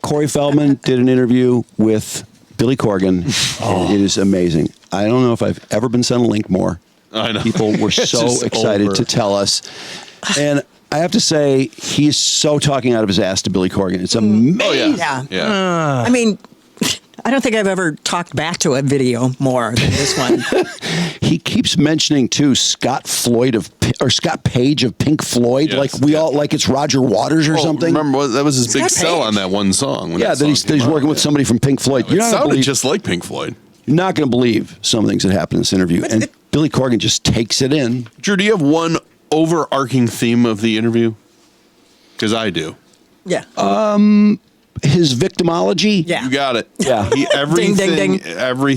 Corey Feldman did an interview with Billy Corgan. And it is amazing. I don't know if I've ever been sent a link more. I know. People were so excited to tell us. And I have to say, he's so talking out of his ass to Billy Corgan. It's amazing. Oh, yeah. I mean, I don't think I've ever talked back to a video more than this one. He keeps mentioning too Scott Page of Pink Floyd, Yes, like it's Roger Waters or something. Remember that was his big sell Page. on that one song. Yeah, that he's working with somebody from Pink Floyd. It sounded just like Pink Floyd. You're not going to believe some things that happened in this interview, and Billy Corgan just takes it in. Drew, do you have one overarching theme of the interview? Because I do. Yeah. His victimology. Yeah. You got it. Yeah. Everything ding. every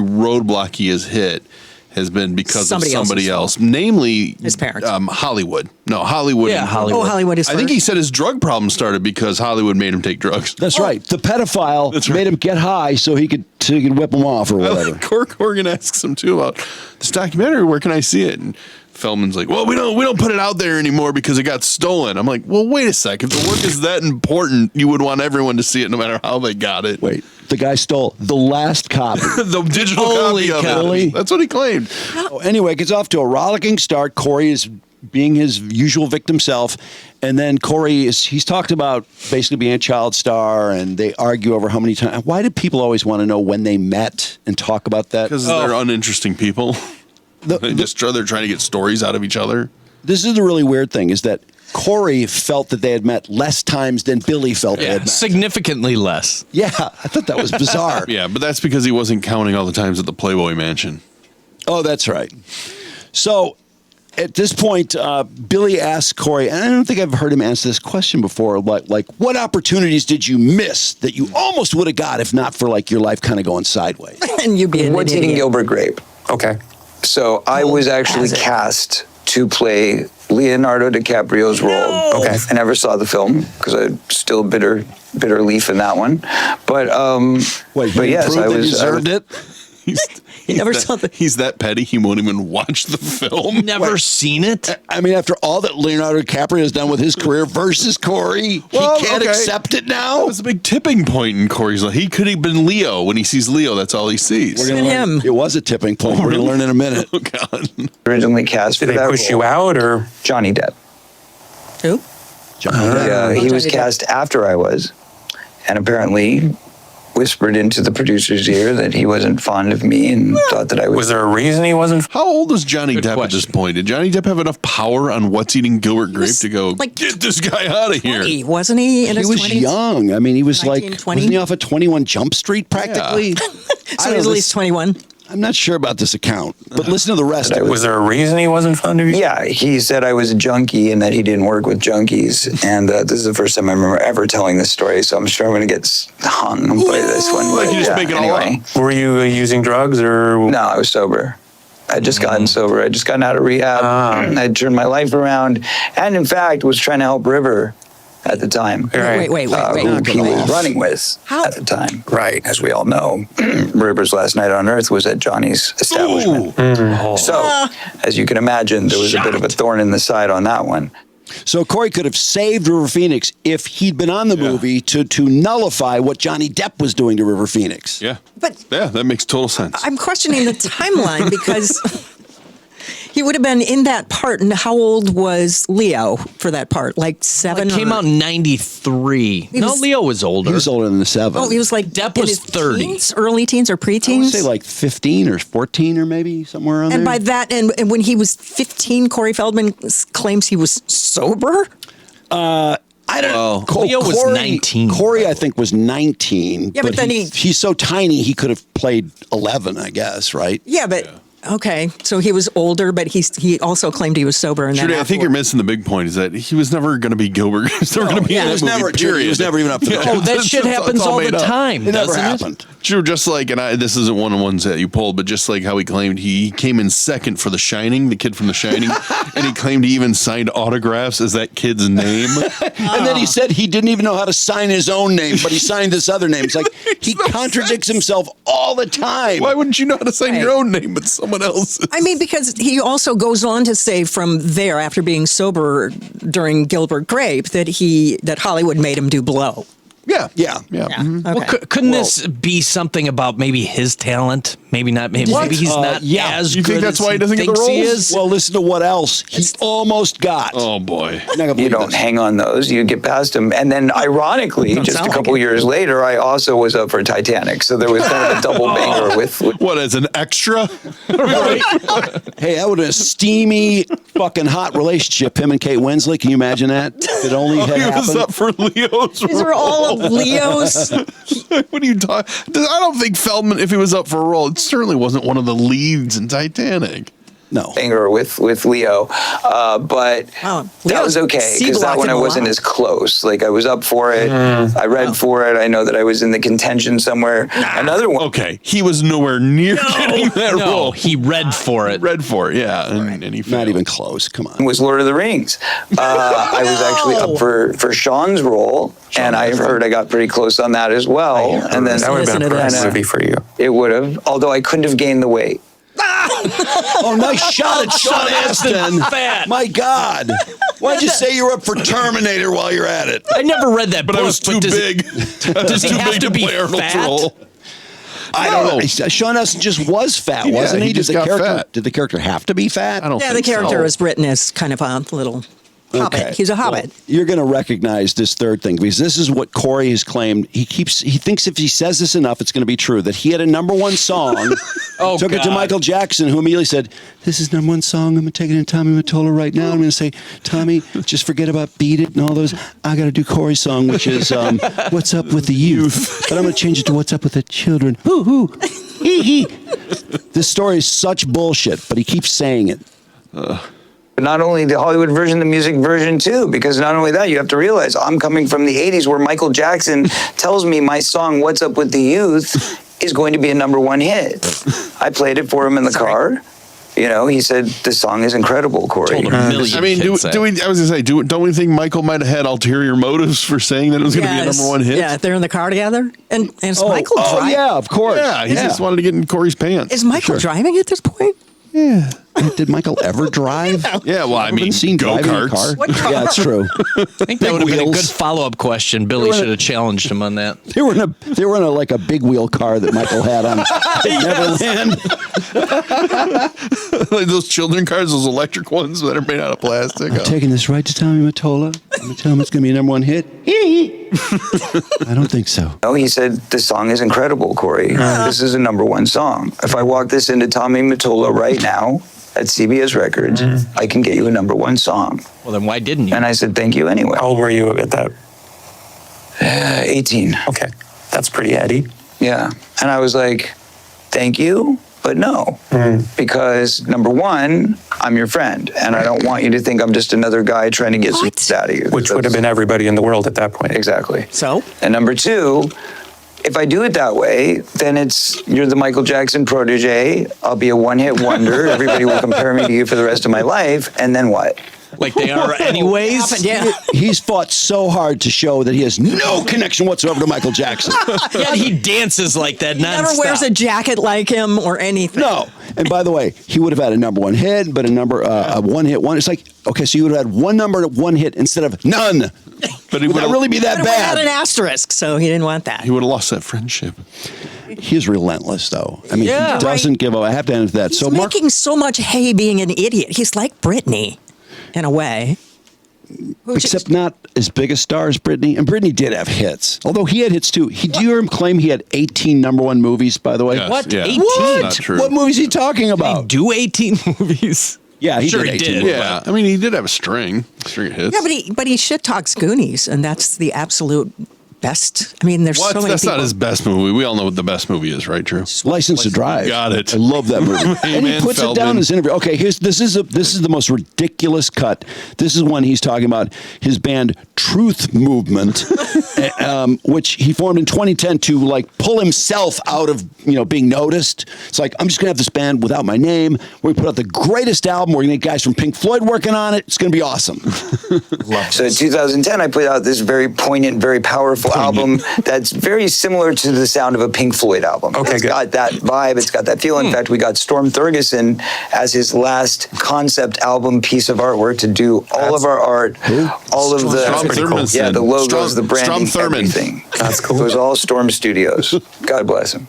roadblock he has hit has been because of somebody else, namely his parents. Hollywood. No, Hollywood. Yeah, Hollywood. Oh, Hollywood is I think first. he said his drug problem started because Hollywood made him take drugs. That's right. The pedophile made him get high so he could whip him off or whatever. Corgan asks him too about this documentary. Where can I see it? And Feldman's like, well, we don't put it out there anymore because it got stolen. I'm like, well, wait a sec. If the work is that important, you would want everyone to see it no matter how they got it. Wait, the guy stole the last copy. The digital copy of it. That's what he claimed. Anyway, it gets off to a rollicking start. Corey is being his usual victim self. And then he's talked about basically being a child star, and they argue over how many times. Why do people always want to know when they met and talk about that? Because they're uninteresting people. They're trying to get stories out of each other. This is the really weird thing, is that Corey felt that they had met less times than Billy felt they had met. Significantly less. Yeah, I thought that was bizarre. Yeah, but that's because he wasn't counting all the times at the Playboy Mansion. Oh, that's right. So at this point, Billy asks Corey, and I don't think I've heard him answer this question before, like what opportunities did you miss that you almost would have got if not for like your life kind of going sideways? And you being What's Eating Gilbert Grape? Okay. So I was actually cast to play Leonardo DiCaprio's role. Okay. I never saw the film because I'm still bitter leaf in that one. But yes, I was deserved it. He's that petty. He won't even watch the film. Never seen it. I mean, after all that Leonardo DiCaprio has done with his career versus Corey, he can't accept it now. That was a big tipping point in Corey's life. He could have been Leo. When he sees Leo, that's all he sees. him. It was a tipping point. We're going to learn in a minute. Oh, God. originally cast for Did they that push role. you out or? Johnny Depp. Who? He was Johnny Depp. cast after I was, and apparently whispered into the producer's ear that he wasn't fond of me and thought that I was. Was there a reason he wasn't? How old is Johnny Depp at this question. point? Did Johnny Depp have enough power on What's Eating Gilbert Grape to go, get this guy out of here? 20, wasn't he? In He his was 20s? young. I mean, he was 19, like, 20? wasn't he off at 21 Jump Street practically? So he's at least 21. I'm not sure about this account, but listen to the rest of it. Was there a reason he wasn't fond of you? Yeah, he said I was a junkie and that he didn't work with junkies. And this is the first time I remember ever telling this story, so I'm sure I'm going to get hung by this one. Like but you just make it all anyway. Were you using drugs or? No, I was sober. I'd just gotten sober. I'd just gotten out of rehab. I'd turned my life around. And in fact, was trying to help River at the time. Right. Wait. Who he was running with How? at the time. Right. As we all know, River's last night on Earth was at Johnny's establishment. So, as you can imagine, there was a bit of a thorn in the side on that one. So Corey could have saved River Phoenix if he'd been on the movie to nullify what Johnny Depp was doing to River Phoenix. Yeah. But Yeah, that makes total sense. I'm questioning the timeline because he would have been in that part. And how old was Leo for that part? Like 7? It came out in 93. No, was- Leo was older. He was older than the 7. Oh, he was like Depp in was his 30. teens, early teens or I would preteens. say like 15 or 14 or maybe somewhere around And there. by that, and when he was 15, Corey Feldman claims he was sober. I don't know. Leo was 19, Corey, I think, was 19. Yeah, but then he's so tiny, he could have played 11, I guess, right? Yeah, but okay, so he was older, but he also claimed he was sober. And then Trudy, I think you're missing the big point is that he was never going to be Gilbert. He was never going to be in He that was movie, never, period. he was never even up to the Oh, that shit happens all the time, It never doesn't it? happened. True, just like, and this isn't one of the ones that you pulled, but just like how he claimed he came in second for The Shining, the kid from The Shining, and he claimed he even signed autographs as that kid's name. And then he said he didn't even know how to sign his own name, but he signed this other name. It's like he contradicts himself all the time. Why wouldn't you know how to sign your own name but someone else's? I mean, because he also goes on to say from there, after being sober during Gilbert Grape, that Hollywood made him do blow. Yeah. Yeah. Mhm. Okay. Well, couldn't this be something about maybe his talent? Maybe not. Maybe he's not as You good think that's as why he doesn't get the thinks he roles? is? Well, listen to what else he almost got. Oh boy. You're not gonna You believe don't this. hang on those. You get past them. And then, ironically, just a sound couple like it. years later, I also was up for Titanic. So there was kind of a double banger with What, as an extra? Hey, that would have been a steamy, fucking hot relationship. Him and Kate Winslet. Can you imagine that? If it only had He was happened. up for Leo's These are all of Leo's. What are you talking? I don't think Feldman, if he was up for a role, it certainly wasn't one of the leads in Titanic. No. banger with Leo. But Oh, that Leo's was okay because that one C-blocking I a wasn't lot. as close. Like I was up for it. I read for it. I know that I was in the contention somewhere. Another one. Okay, he was nowhere near getting that No, role. he read for it. Read for it, yeah, and he Not failed. even close. Come on. Was Lord of the Rings. I was actually up for Sean's role, and I heard I got pretty close on that as well. And then That would have Listen been to a this. perfect movie for you. it would have, although I couldn't have gained the weight. Oh, nice shot at Sean Astin. Fat. My God. Why'd you say you were up for Terminator while you're at it? I never read that But book. I was too does big. Does he have to be play Arnold's fat? role. I don't know. Sean Astin just was fat, Yeah, wasn't he? he just did the got character, fat. Did the character have to be fat? I don't Yeah, the think character so. is written as kind of a little hobbit. He's a hobbit. You're going to recognize this third thing because this is what Corey has claimed. He thinks if he says this enough, it's going to be true. That he had a #1 song, Oh, took it to God. Michael Jackson, who immediately said, "This is #1 song. I'm going to take it to Tommy Mottola right now. I'm going to say, Tommy, just forget about Beat It and all those. I got to do Corey's song, which is What's Up with the Youth. But I'm going to change it to What's Up with the Children. Hoo hoo, hee hee." This story is such bullshit, but he keeps saying it. But not only the Hollywood version, the music version too, because not only that, you have to realize I'm coming from the 80s where Michael Jackson tells me my song, What's Up with the Youth, is going to be a #1 hit. I played it for him in the car. You know, he said, this song is incredible, Corey. Told a million I mean, kids that. do we? I was gonna say, don't we think Michael might have had ulterior motives for saying that it was going to be a #1 hit? Yeah, they're in the car together. And is Michael driving? yeah, of course. Yeah, he just wanted to get in Corey's pants. Is Michael driving at this point? Did Michael ever drive? Yeah, well, I Ever been mean, seen driving a car? go-karts. Yeah, that's true. I think that would have been a wheels. good follow-up question. Billy should have challenged him on that. They were in a like a big wheel car that Michael had on Neverland. Like those children cars, those electric ones that are made out of plastic. I'm taking this right to Tommy Mottola. I'm gonna tell him it's gonna be a #1 hit. I don't think so. No, he said, this song is incredible, Corey. This is a #1 song. If I walk this into Tommy Mottola right now at CBS Records, I can get you a #1 song. Well, then why didn't you? And I said, thank you anyway. How old were you at that? 18. Okay, that's pretty heady. Yeah. And I was like, thank you, but no. Because #1, I'm your friend. And I don't want you to think I'm just another guy trying to get some What? shit out of you. Which would have been everybody in the world at that point. Exactly. So? And #2, if I do it that way, then you're the Michael Jackson protege. I'll be a one-hit wonder. Everybody will compare me to you for the rest of my life. And then what? Like they are anyways? Yeah. He's fought so hard to show that he has no connection whatsoever to Michael Jackson. Yet he dances like that Never nonstop. wears a jacket like him or anything. No. And by the way, he would have had a #1 hit, but a one-hit one. It's like, okay, so you would have had one #1 hit instead of none. But he Would that really be that But it had an bad? asterisk, so he didn't want that. He would have lost that friendship. He's relentless, though. I mean, Yeah. he doesn't give up. I have to end that. He's So, Mark, making so much hay being an idiot. He's like Britney, in a way. except not as big a star as Britney. And Britney did have hits, although he had hits too. Do you hear him claim he had 18 #1 movies? By the way, Yes, What? yeah. 18? What? Not true. What movies is he talking They about? do 18 movies? Yeah, he Sure did he 18 did. movies. Yeah, I mean, he did have a string of hits. Yeah, but he shit talks Goonies, and that's the absolute best. I mean, there's What? so many That's people. not his best movie. We all know what the best movie is, right, Drew? License to Drive. Got it. I love that movie. Hey, and he man, puts it down Feldman. in his interview. Okay, this is the most ridiculous cut. This is when he's talking about his band Truth Movement, which he formed in 2010 to like pull himself out of being noticed. It's like, I'm just gonna have this band without my name. We're gonna put out the greatest album. We're gonna get guys from Pink Floyd working on it. It's gonna be awesome. So in 2010, I put out this very poignant, very powerful album that's very similar to the sound of a Pink Floyd album. Okay, It's good. got that vibe. It's got that feel. In fact, we got Storm Thurgeson as his last concept album piece of artwork to do all of our art, all of the Strom Thurmond. yeah, the logos, the branding, Strom Thurmond. everything. That's cool. It was all Storm Studios. God bless him.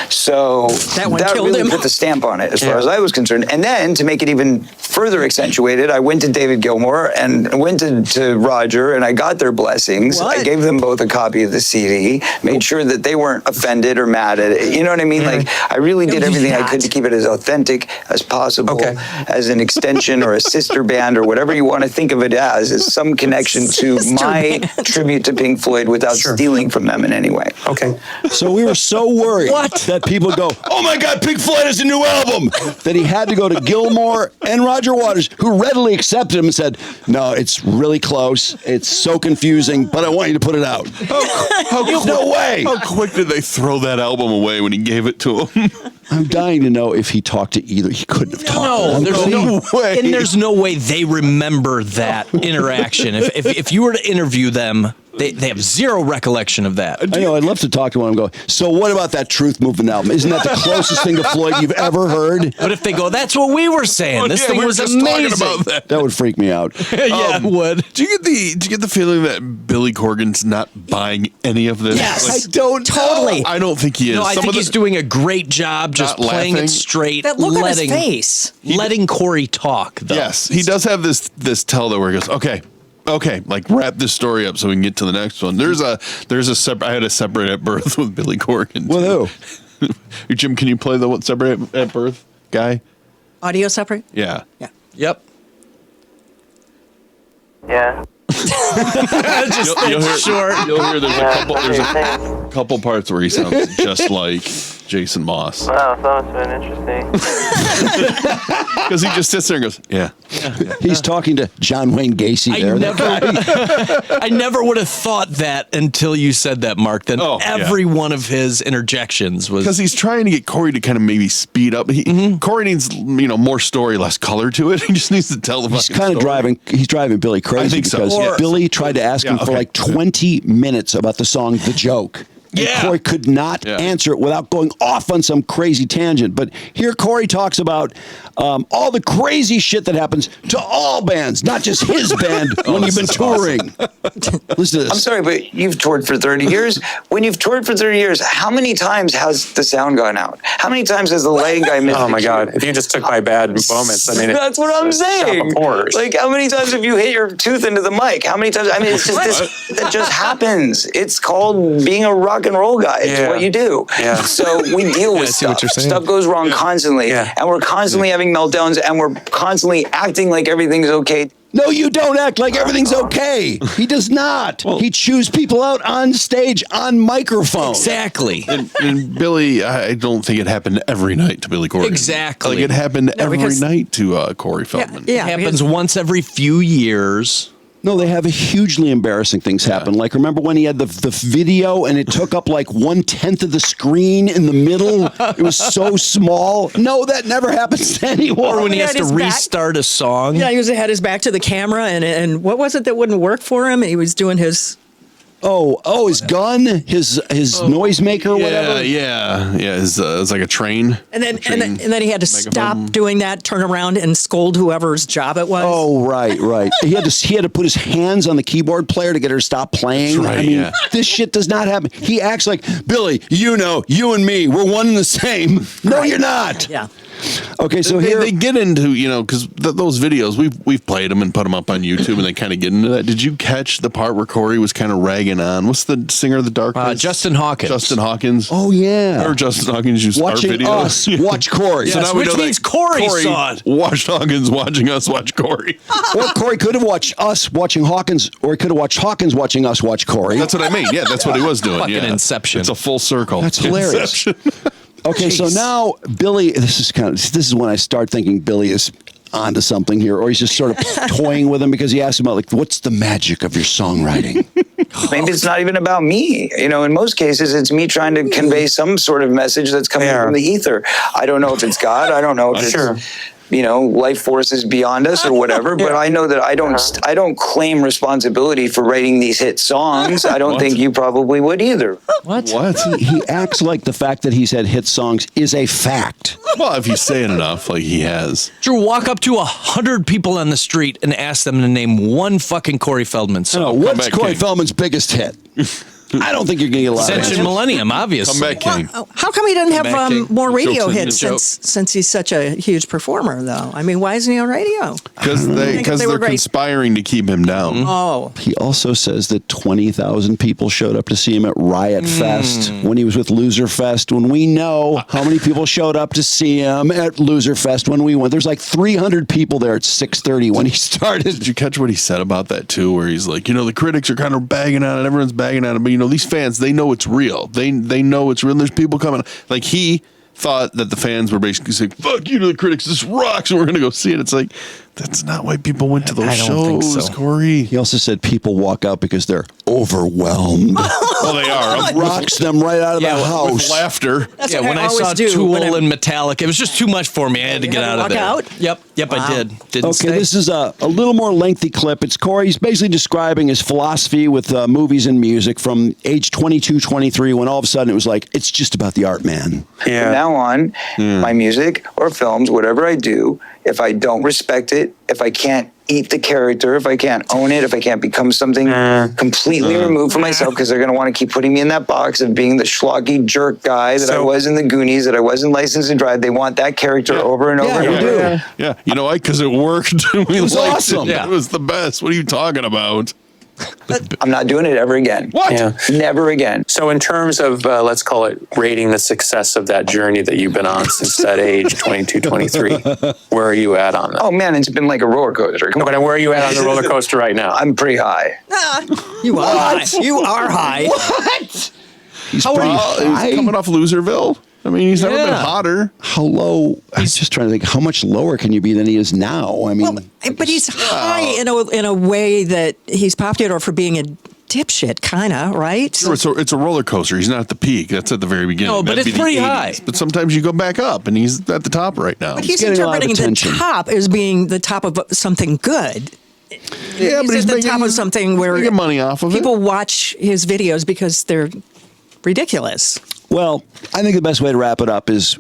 So That one killed really him. put the stamp on it as far as I was concerned. And then to make it even further accentuated, I went to David Gilmour and went to Roger, and I got their blessings. What? I gave them both a copy of the CD, made sure that they weren't offended or mad at it. You know what I mean? Like, I really did everything I could to keep it as authentic as possible, as an extension or a sister band or whatever you want to think of it as some connection to my tribute to Pink Floyd without stealing from them in any way. Okay. So we were so worried that people go, oh my God, Pink Floyd has a new album, that he had to go to Gilmour and Roger Waters, who readily accepted him and said, no, it's really close. It's so confusing, but I want you to put it out. No way. How quick did they throw that album away when he gave it to him? I'm dying to know if he talked to either. He couldn't have talked No, to there's them. no way. And there's no way they remember that interaction. If you were to interview them, they have zero recollection of that. I know. I'd love to talk to one of them and go, so what about that Truth Movement album? Isn't that the closest thing to Floyd you've ever heard? But if they go, that's what we were saying. This thing we were was just amazing. talking about that. That would freak me out. Yeah, it would. Do you get the feeling that Billy Corgan's not buying any of this? Yes. I don't Totally. I don't think he is. No, I Some think of he's the- doing a great job just Not playing laughing. it straight. That look on his face. Letting Corey talk, though. Yes, he does have this tell that where he goes, okay, like wrap this story up so we can get to the next one. There's a separate. I had a separate at birth with Billy Corgan. With who? Jim, can you play the what separate at birth guy? Audio separate? Yeah. Yeah. Yep. Yeah. Just You'll hear, short. You'll hear there's a Thanks. couple parts where he sounds just like Jason Moss Wow, that must have been interesting. because he just sits there and goes, yeah. He's talking to John Wayne Gacy there. I never would have thought that until you said that, Mark. Then every one of his interjections was Because he's trying to get Corey to kind of maybe speed up. Corey needs more story, less color to it. He just needs to tell the He's fucking kind of story. driving Billy crazy I think so. because Or- Billy tried to ask him for like 20 minutes about the song The Joke. And Yeah. Corey could not answer it without going off on some crazy tangent. But here Corey talks about all the crazy shit that happens to all bands, not just his band when you've been touring. Listen to this. I'm sorry, but you've toured for 30 years. When you've toured for 30 years, how many times has the sound gone out? How many times has the lighting guy missed Oh my the cue? God! If you just took my bad moments, I mean, That's what I'm it's a shop saying. of horrors. Like, how many times have you hit your tooth into the mic? How many times? I mean, it's just that just happens. It's called being a rock and roll guy. It's Yeah. what you do. Yeah. So we deal with see stuff. what you're saying. Stuff goes wrong constantly, Yeah. and we're constantly having meltdowns, and we're constantly acting like everything's okay. No, you don't act like everything's okay. He does not. He chews people out on stage, on microphone. exactly. And Billy, I don't think it happened every night to Billy Corgan. Exactly. Like it happened every because- night to Corey Feldman. Yeah. It happens once every few years. No, they have a hugely embarrassing things happen. Like, remember when he had the video and it took up like 1/10 of the screen in the middle? It was so small. No, that never happens to anyone. Or when he Yeah, has it to is back. restart a song. Yeah, he had his back to the camera, and what was it that wouldn't work for him? He was doing his. his gun, his noisemaker, whatever. Yeah. It was like a train. And then, A and train then he had to megaphone. stop doing that, turn around, and scold whoever's job it was. Oh, right. He had to put his hands on the keyboard player to get her to stop playing. That's right, I mean, yeah. this shit does not happen. He acts like, Billy, you and me, we're one and the same. No, you're not. Yeah. Okay, so they, here they get into because those videos we've played them and put them up on YouTube and they kind of get into that. Did you catch the part where Corey was kind of ragging on? What's the singer of the Darkness? Justin Hawkins. Justin Hawkins. Oh yeah. Or Justin Hawkins used our Watching video. us watch Corey. Yes, now we which know that means Corey saw it. Watched Hawkins watching us watch Corey. Well, Corey could have watched us watching Hawkins, or he could have watched Hawkins watching us watch Corey. That's what I mean. Yeah, that's what he was doing. Fucking yeah. Inception. It's a full circle. That's hilarious. Inception. Okay, so now Billy, this is when I start thinking Billy is onto something here, or he's just sort of toying with him because he asked him about like, what's the magic of your songwriting? Maybe it's not even about me. In most cases, it's me trying to convey some sort of message that's coming from the ether. I don't know if it's God. I don't know if it's life forces beyond us or whatever. But I know that I don't claim responsibility for writing these hit songs. I don't think you probably would either. What? He acts like the fact that he's had hit songs is a fact. Well, if you say it enough, like he has. Drew, walk up to 100 people on the street and ask them to name one fucking Corey Feldman song. What's back, Corey King. Feldman's biggest hit? I don't think you're going to get a lot of Ascension answers. Millennium, obviously. Come back, King. How come he doesn't have Back King. more radio Tilted hits joke. since he's such a huge performer, though? I mean, why isn't he on radio? Because they were they're great. conspiring to keep him down. Oh, He also says that 20,000 people showed up to see him at Riot Fest when he was with Loser Fest. When we know how many people showed up to see him at Loser Fest when we went, there's like 300 people there at 6:30 when he started. Did you catch what he said about that too? Where he's like, the critics are kind of bagging on it, everyone's bagging on it, but these fans, they know it's real. They know it's real. There's people coming. Like he thought that the fans were basically saying, "Fuck you to the critics, this rocks," and we're gonna go see it. It's like that's not why people went to those I don't think shows, so. Corey. He also said people walk out because they're overwhelmed. Well, they are. Rocks them right out of the With house. laughter. that's Yeah, what when I always saw do Tool when I'm- and Metallica, it was just too much for me. I had to You get had out to of there. walk out? Yep, Wow. I did. Didn't Okay, stay. this is a little more lengthy clip. It's Corey. He's basically describing his philosophy with movies and music from age 22, 23, when all of a sudden it was like, it's just about the art, man. From now on, my music or films, whatever I do, if I don't respect it, if I can't eat the character, if I can't own it, if I can't become something completely removed from myself, because they're going to want to keep putting me in that box of being the schlocky jerk guy that I So- was in the Goonies, that I was in License to Drive. They want that character over and over Yeah, and we over. do. Yeah, you know why? Because it worked. It was awesome. It was the best. What are you talking about? I'm not doing it ever again. What? Yeah. Never again. So in terms of, let's call it rating the success of that journey that you've been on since that age, 22, 23, where are you at on that? Oh man, it's been like a roller coaster. Come But on. where are you at on the roller coaster right now? I'm pretty high. You are high. You are high. He's How pretty are high. He's coming off Loserville. I mean, he's never been Yeah. hotter. How low? I'm just trying to think, how much lower can you be than he is now? I mean, But he's high in a way that he's popular for being a dipshit, kind of, right? Sure, it's a roller coaster. He's not at the peak. That's at the very beginning. No, but That'd it's be the pretty 80s. high. But sometimes you go back up, and he's at the top right now. But he's getting a lot of interpreting the attention. top as being the top of something good. Yeah, he's at the top of something where making money off of people it. watch his videos because they're ridiculous. well, I think the best way to wrap it up is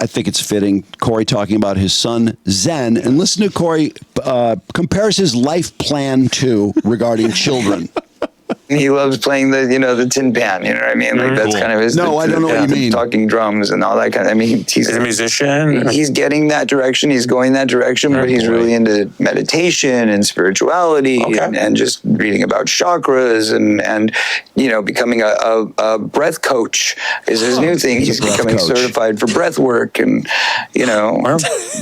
I think it's fitting. Corey talking about his son Zen, and listen to Corey compares his life plan to regarding children. He loves playing the tin pan. You know what I mean? Like that's Cool. kind of his. No, I don't know what you the mean. Talking drums and all that kind of. I mean, he's He's a musician. He's getting that direction. He's going that direction, but he's really into meditation and spirituality Okay. and just reading about chakras and becoming a breath coach is his new thing. He's breath becoming coach. certified for breath work and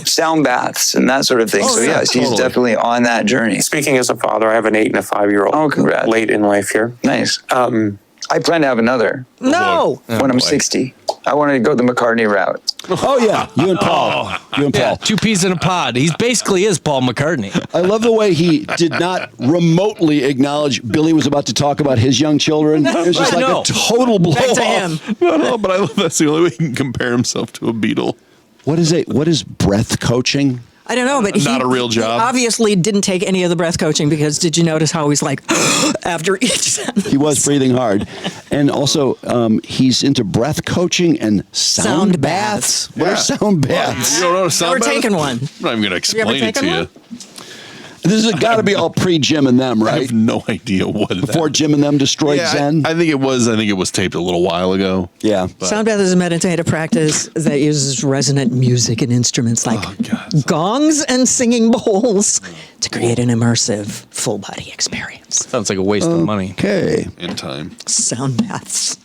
sound baths and that sort of thing. So yes, he's totally. definitely on that journey. Speaking as a father, I have an 8 and a 5-year-old. Oh, congrats. Late in life here. Nice. I plan to have another No. when I'm 60. I want to go the McCartney route. Oh yeah, you and Paul. You and Paul. Yeah, 2 peas in a pod. He basically is Paul McCartney. I love the way he did not remotely acknowledge Billy was about to talk about his young children. It was just I like know. a total blow Back to off. him. No, but I love that's the only way he can compare himself to a Beatle. What is breath coaching? I don't know, but Not a real job. He obviously didn't take any of the breath coaching because did you notice how he's like after each sentence? He was breathing hard. And also, he's into breath coaching and sound Sound baths. baths. What are sound baths? You don't know what a sound Never bath? taken one. I'm not even going to explain it to taken you. one? This has got to be all pre-Jim and them, I right? have no idea what Before Jim and them destroyed Yeah, Zen? I think it was. I think it was taped a little while ago. Yeah. Sound bath is a meditative practice that uses resonant music and instruments like gongs and singing bowls to create an immersive full body experience. Sounds like a waste of money. Okay. In time. Sound baths.